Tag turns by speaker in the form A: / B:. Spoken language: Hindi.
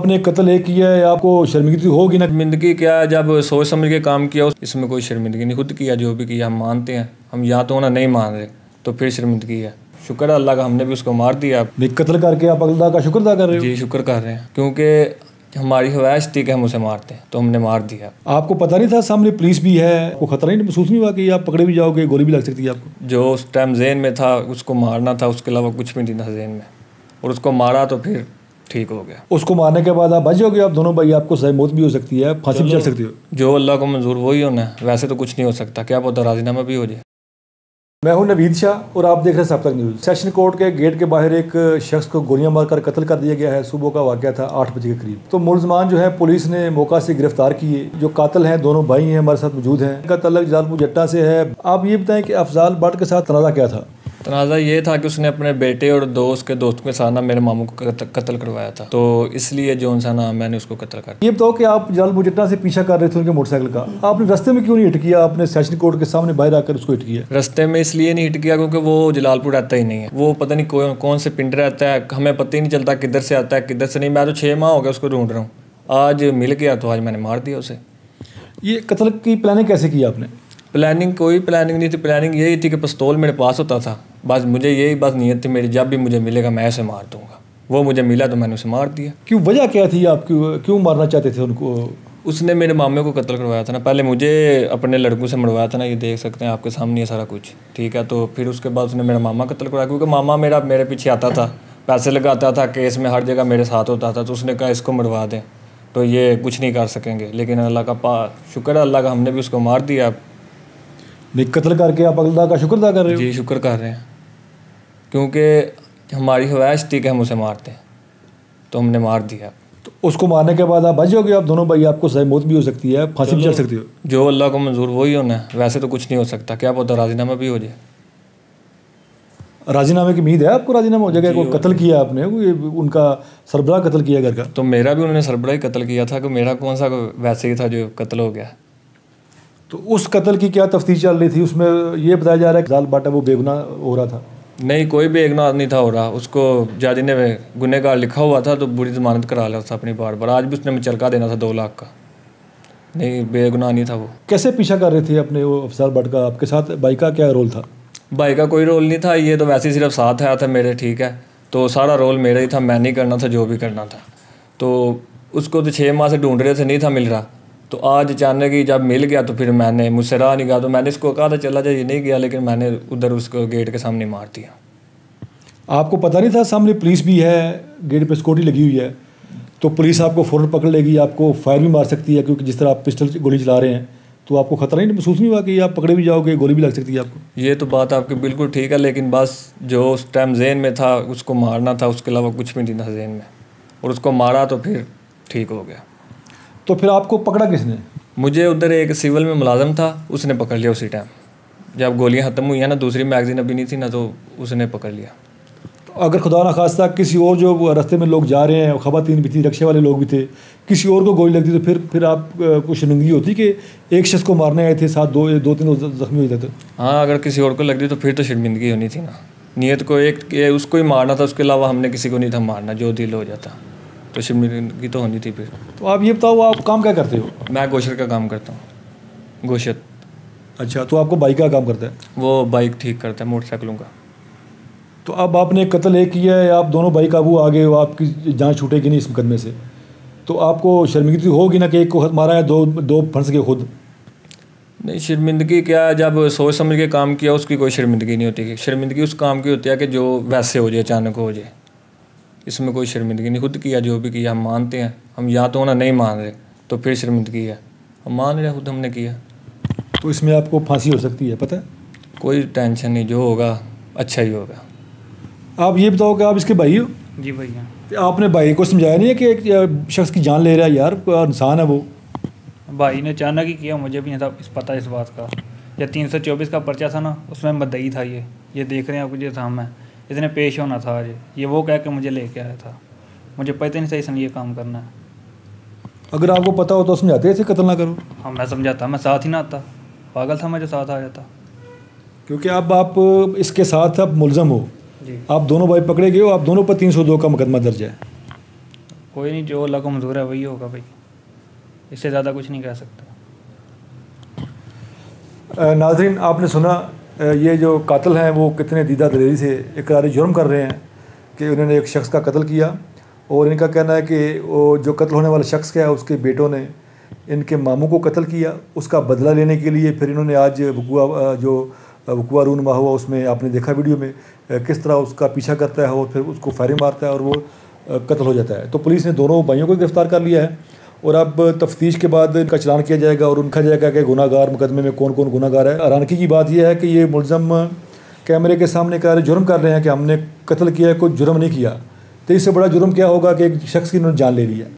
A: आपने कत्ल एक किया है, आपको शर्मिंदगी होगी ना?
B: शर्मिंदगी क्या, जब सोच समझ के काम किया इसमें कोई शर्मिंदगी नहीं। खुद किया जो भी किया, हम मानते हैं। हम या तो ना नहीं मान रहे तो फिर शर्मिंदगी है। शुक्र है अल्लाह का, हमने भी उसको मार दिया।
A: नहीं, कत्ल करके आप अल्लाह का शुक्र अदा कर रहे हो?
B: जी शुक्र कर रहे हैं, क्योंकि हमारी ख्वाहिश थी कि हम उसे मारते हैं तो हमने मार दिया।
A: आपको पता नहीं था सामने पुलिस भी है? आपको खतरा नहीं महसूस नहीं हुआ कि आप पकड़े भी जाओगे, गोली भी लग सकती है आपको?
B: जो उस टाइम जेहन में था उसको मारना था, उसके अलावा कुछ भी नहीं था जेहन में, और उसको मारा तो फिर ठीक हो गया।
A: उसको मारने के बाद आप बच जाओगे? आप दोनों भाई, आपको सजा मौत भी हो सकती है, फांसी भी चल सकती हो।
B: जो अल्लाह को मंजूर वही होना है, वैसे तो कुछ नहीं हो सकता। क्या पता राजीनामा भी हो जाए।
A: मैं हूं नवीद शाह और आप देख रहे हैं सब तक न्यूज़। सेशन कोर्ट के गेट के बाहर एक शख्स को गोलियां मारकर कत्ल कर दिया गया है। सुबह का वाकया था 8 बजे के करीब। तो मुलजमान जो है पुलिस ने मौका से गिरफ्तार किए। जो कातिल हैं दोनों भाई हैं, हमारे साथ मौजूद हैं। इनका तल्लक जलालपुर जट्टा से है। आप ये बताएं कि अफजाल भट्ट के साथ तनाज़ा क्या था?
B: तनाज़ा ये था कि उसने अपने बेटे और दोस्त के साथ ना मेरे मामू को कत्ल करवाया था, तो इसलिए जो इंसान ना मैंने उसको कत्ल कर दिया।
A: ये बताओ कि आप जलालपुर जट्टा से पीछा कर रहे थे उनके मोटरसाइकिल का, आपने रास्ते में क्यों नहीं हिट किया? आपने सेशन कोर्ट के सामने बाहर आकर उसको हिट किया।
B: रास्ते में इसलिए नहीं हिट किया क्योंकि वो जलालपुर रहता ही नहीं है। वो पता नहीं कौन से पिंड रहता है, हमें पता ही नहीं चलता किधर से आता है किधर से नहीं। मैं तो 6 माह हो गया उसको ढूंढ रहा हूँ। आज मिल गया तो आज मैंने मार दिया उसे।
A: ये कत्ल की प्लानिंग कैसे की आपने?
B: प्लानिंग कोई प्लानिंग नहीं थी। प्लानिंग यही थी कि पिस्तौल मेरे पास होता था, बस मुझे यही बस नीयत थी मेरी, जब भी मुझे मिलेगा मैं उसे मार दूंगा। वो मुझे मिला तो मैंने उसे मार दिया।
A: क्यों, वजह क्या थी? आप क्यों मारना चाहते थे उनको?
B: उसने मेरे मामे को कत्ल करवाया था ना, पहले मुझे अपने लड़कों से मरवाया था ना। ये देख सकते हैं आपके सामने ये सारा कुछ, ठीक है। तो फिर उसके बाद उसने मेरा मामा कत्ल करवाया, क्योंकि मामा मेरे पीछे आता था, पैसे लगाता था, केस में हर जगह मेरे साथ होता था। तो उसने कहा इसको मरवा दें, तो ये कुछ नहीं कर सकेंगे। लेकिन अल्लाह का शुक्र है अल्लाह का, हमने भी उसको मार दिया।
A: नहीं, कत्ल करके आप अल्लाह का शुक्र अदा कर रहे हो?
B: जी शुक्र कर रहे हैं, क्योंकि हमारी ख्वाहिश थी कि हम उसे मारते हैं तो हमने मार दिया।
A: तो उसको मारने के बाद आप बच जाओगे? आप दोनों भाई, आपको सजा मौत भी हो सकती है, फांसी भी चल सकती हो।
B: जो अल्लाह को मंजूर वही होना है, वैसे तो कुछ नहीं हो सकता। क्या पता राजीनामा भी हो जाए।
A: राजीनामे की उम्मीद है आपको? राजीनामा हो जाएगा? को कत्ल किया आपने, उनका सरबराह कत्ल किया घर का।
B: तो मेरा भी उन्होंने सरबराह ही कत्ल किया था, कि मेरा कौन सा वैसे ही था जो कत्ल हो गया।
A: तो उस कत्ल की क्या तफ्तीश चल रही थी? उसमें ये बताया जा रहा है कि अफजाल भट्ट वो बेगुनाह हो रहा था।
B: नहीं, कोई बेगुनाह नहीं था हो रहा। उसको जज ने गुनहगार लिखा हुआ था तो बुरी जमानत करा लिया था अपनी बार। आज भी उसने मुचलका देना था 2 लाख का। नहीं, बेगुनाह नहीं था वो।
A: कैसे पीछा कर रहे थे अपने वो अफजाल भट्ट का? आपके साथ भाई का क्या रोल था?
B: भाई का कोई रोल नहीं था, ये तो वैसे ही सिर्फ साथ आया था मेरे, ठीक है। तो सारा रोल मेरा ही था, मैंने ही करना था जो भी करना था। तो उसको तो 6 माह से ढूंढ रहे थे, नहीं था मिल रहा। तो आज अचानक ही जब मिल गया तो फिर मैंने, मुझसे रहा नहीं गया, तो मैंने इसको कहा था चला जाए, ये नहीं गया। लेकिन मैंने उधर उसको गेट के सामने मार दिया।
A: आपको पता नहीं था सामने पुलिस भी है, गेट पे सिक्योरिटी लगी हुई है, तो पुलिस आपको फ़ौरन पकड़ लेगी, आपको फायर भी मार सकती है? क्योंकि जिस तरह आप पिस्टल गोली चला रहे हैं, तो आपको खतरा नहीं महसूस नहीं हुआ कि आप पकड़े भी जाओगे, गोली भी लग सकती है आपको?
B: ये तो बात आपकी बिल्कुल ठीक है, लेकिन बस जो उस टाइम जेहन में था उसको मारना था, उसके अलावा कुछ भी नहीं था जेहन में, और उसको मारा तो फिर ठीक हो गया।
A: तो फिर आपको पकड़ा किसने?
B: मुझे उधर एक सिविल में मुलाजम था, उसने पकड़ लिया उसी टाइम जब गोलियां ख़त्म हुई हैं ना, दूसरी मैगजीन अभी नहीं थी ना, तो उसने पकड़ लिया।
A: तो अगर खुदा न खास्ता किसी और जो रास्ते में लोग जा रहे हैं, ख़वातीन भी थी, रिक्शे वाले लोग भी थे, किसी और को गोली लगती तो फिर आप को शर्मिंदगी होती कि एक शख्स को मारने आए थे, साथ दो तीन जख्मी हो जाते?
B: हाँ, अगर किसी और को लगती तो फिर तो शर्मिंदगी होनी थी ना। नीयत को एक उसको ही मारना था, उसके अलावा हमने किसी को नहीं था मारना। जो दिल हो जाता तो शर्मिंदगी तो होनी थी फिर।
A: तो आप ये बताओ, आप काम क्या करते हो?
B: मैं गोशत का काम करता हूँ। गोशत।
A: अच्छा, तो आपको बाइक का काम करता है?
B: वो बाइक ठीक करता है, मोटरसाइकिलों का।
A: तो अब आपने कत्ल एक किया है, आप दोनों भाई काबू आ गए हो, आपकी जान छूटेगी नहीं इस मुकदमे से, तो आपको शर्मिंदगी होगी ना कि एक को मारा है, दो फंस गए खुद?
B: नहीं, शर्मिंदगी क्या, जब सोच समझ के काम किया उसकी कोई शर्मिंदगी नहीं होती। शर्मिंदगी उस काम की होती है कि जो वैसे हो जाए, अचानक हो जाए। इसमें कोई शर्मिंदगी नहीं। खुद किया जो भी किया, हम मानते हैं। हम या तो ना नहीं मान रहे तो फिर शर्मिंदगी है। हम मान रहे खुद हमने किया।
A: तो इसमें आपको फांसी हो सकती है, पता है?
B: कोई टेंशन नहीं, जो होगा अच्छा ही होगा।
A: आप ये बताओ कि आप इसके भाई हो?
C: जी भैया।
A: तो आपने भाई को समझाया नहीं है कि एक शख्स की जान ले रहा है यार, इंसान है वो?
C: भाई ने अचानक ही किया, मुझे भी नहीं था पता इस बात का। या 324 का पर्चा था ना, उसमें मद्दई था। ये देख रहे हैं आप, ये था मैं, इसने पेश होना था आज। ये वो कह के मुझे लेके आया था, मुझे पता नहीं था इसने ये काम करना है।
A: अगर आपको पता हो तो समझाते ऐसे कत्ल ना करो।
C: हाँ, मैं समझाता, मैं साथ ही ना आता। पागल था मैं जो साथ आ जाता।
A: क्योंकि अब आप इसके साथ अब मुलजम हो।
C: जी।
A: आप दोनों भाई पकड़े गए हो, आप दोनों पर 302 का मुकदमा दर्ज है।
C: कोई नहीं, जो अल्लाह को मंजूर है वही होगा भाई, इससे ज़्यादा कुछ नहीं कह सकता।
A: नाज़रीन, आपने सुना ये जो कातिल हैं वो कितने दीदा दिलेरी से इकरार जुर्म कर रहे हैं कि उन्होंने एक शख्स का कत्ल किया, और इनका कहना है कि वो जो कत्ल होने वाला शख्स क्या है उसके बेटों ने इनके मामू को कत्ल किया। उसका बदला लेने के लिए फिर इन्होंने आज वकुआ रूनमा हुआ, उसमें आपने देखा वीडियो में किस तरह उसका पीछा करता है और फिर उसको फायरिंग मारता है और वो कत्ल हो जाता है। तो पुलिस ने दोनों भाइयों को गिरफ़्तार कर लिया है और अब तफ्तीश के बाद इनका चलान किया जाएगा और उनका जाएगा कि गुनाहगार मुकदमे में कौन कौन गुनाहगार है। हैरानगी की बात यह है कि ये मुलज़म कैमरे के सामने इकरार जुर्म कर रहे हैं कि हमने कत्ल किया है, कोई जुर्म नहीं किया। तो इससे बड़ा जुर्म क्या होगा कि एक शख्स की इन्होंने जान ले ली है।